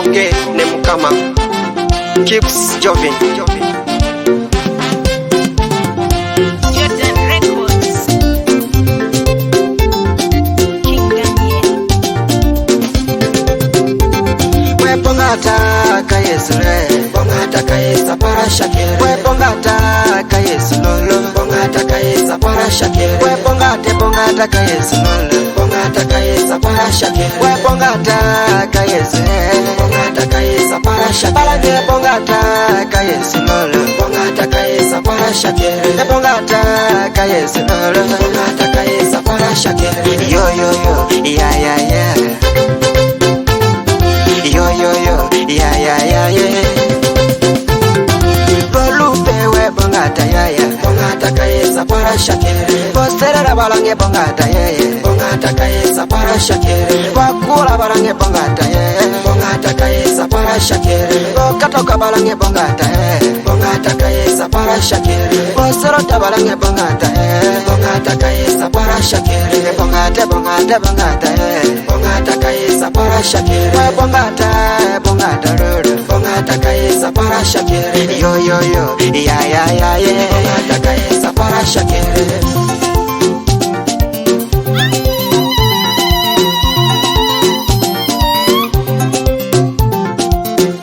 tubonge ne mukama keeps Jovin. Bongata ka Yesu re, bongata ka Yesu para shakere. We bongata ka Yesu lolo, bongata ka Yesu para shakere. We bongata ka Yesu lolo, bongata ka Yesu para shakere. We bongata ka Yesu, bongata ka Yesu para shakere. Balage bongata ka Yesu lolo, bongata ka Yesu para shakere. We bongata ka Yesu lolo, bongata ka Yesu para shakere. Yo yo yo, yeah yeah yeah. Yo yo yo, yeah yeah yeah yeah. Volupe we bongata yeah yeah. Bongata ka Yesu para shakere. Postera balange bongata yeah yeah. Bongata ka Yesu para shakere. Bakula balange bongata yeah. Bongata ka Yesu para shakere. Katoka balange bongata yeah. Bongata ka Yesu para shakere. Postera balange bongata yeah. Bongata ka Yesu para shakere. Bongata yeah. Bongata ka Yesu para shakere. Bongata roro, bongata ka Yesu para shakere. Yo yo yo, yeah yeah yeah yeah. Bongata ka Yesu para shakere.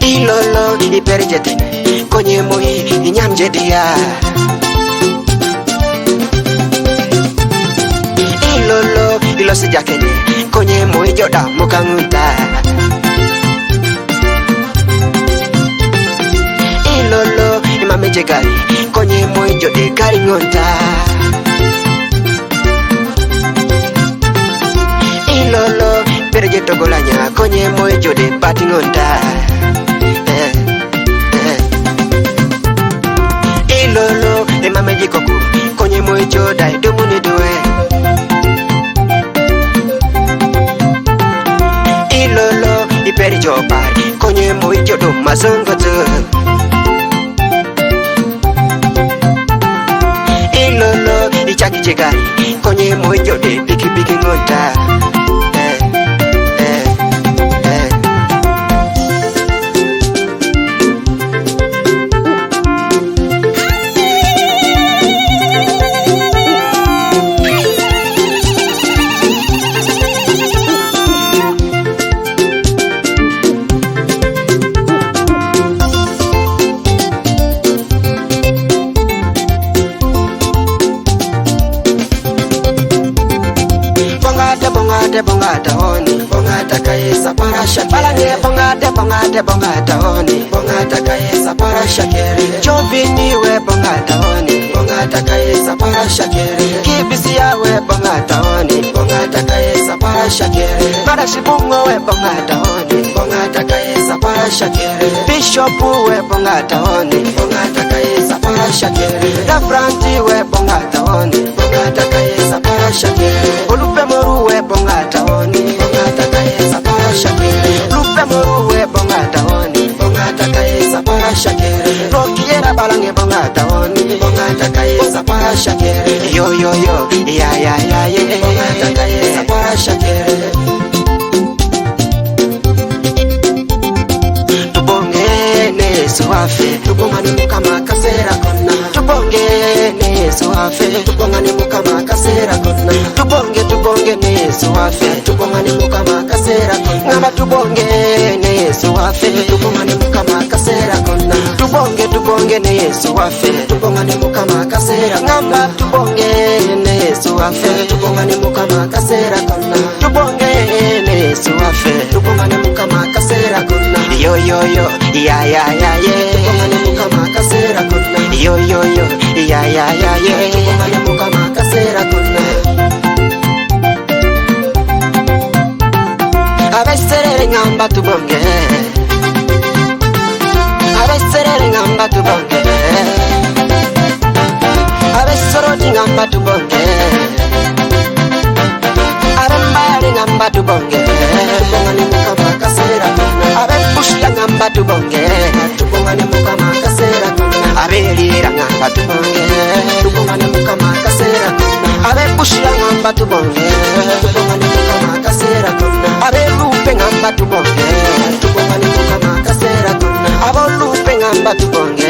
Ilolo iperjete, konye moi inyamje dia. Ilolo ilosijakene, konye moi joda mukangunta. Ilolo imameje gari, konye moi jode gari ngonta. Ilolo perje togolanya, konye moi jode pati ngonta. Ilolo imameje koku, konye moi joda domuni doe. Ilolo iperi jobar, konye moi jodo mazongoto. Ilolo ichaki chegari, konye moi jode piki piki ngonta. Bongata honi, bongata ka Yesu para shakere. Bongata honi, bongata ka Yesu para shakere. Jovini we bongata honi, bongata ka Yesu para shakere. Kibisia we bongata honi, bongata ka Yesu para shakere. Marashibungo we bongata honi, bongata ka Yesu para shakere. Bishop we bongata honi, bongata ka Yesu para shakere. Rafranti we bongata honi, bongata ka Yesu para shakere. Olupe moru we bongata honi, bongata ka Yesu para shakere. Lupe moru we bongata honi, bongata ka Yesu para shakere. Rokiera balange bongata honi, bongata ka Yesu para shakere. Yo yo yo, yeah yeah yeah yeah. Bongata ka Yesu para shakere. Tubonge ne Yesu afe, tubongane mukama kasera kona. Tubonge ne Yesu afe, tubongane mukama kasera kona. Tubonge ne Yesu afe, tubongane mukama kasera kona. Ngamba tubonge ne Yesu afe, tubongane mukama kasera kona. Tubonge ne Yesu afe, tubongane mukama kasera. Ngamba tubonge ne Yesu afe, tubongane mukama kasera kona. Tubonge ne Yesu afe, tubongane mukama kasera kona. Yo yo yo, yeah yeah yeah yeah. Tubongane mukama kasera kona. Yo yo yo, yeah yeah yeah yeah. Tubongane mukama kasera kona. Abeserere ngamba tubonge, abeserere ngamba tubonge, abesoroti ngamba tubonge, abembari ngamba tubonge, tubongane mukama kasera kona. Abepushya ngamba tubonge, tubongane mukama kasera kona. Abelira ngamba tubonge, tubongane mukama kasera kona. Abepushya ngamba tubonge, tubongane mukama kasera kona. Abelupe ngamba tubonge, tubongane mukama naomba tubonge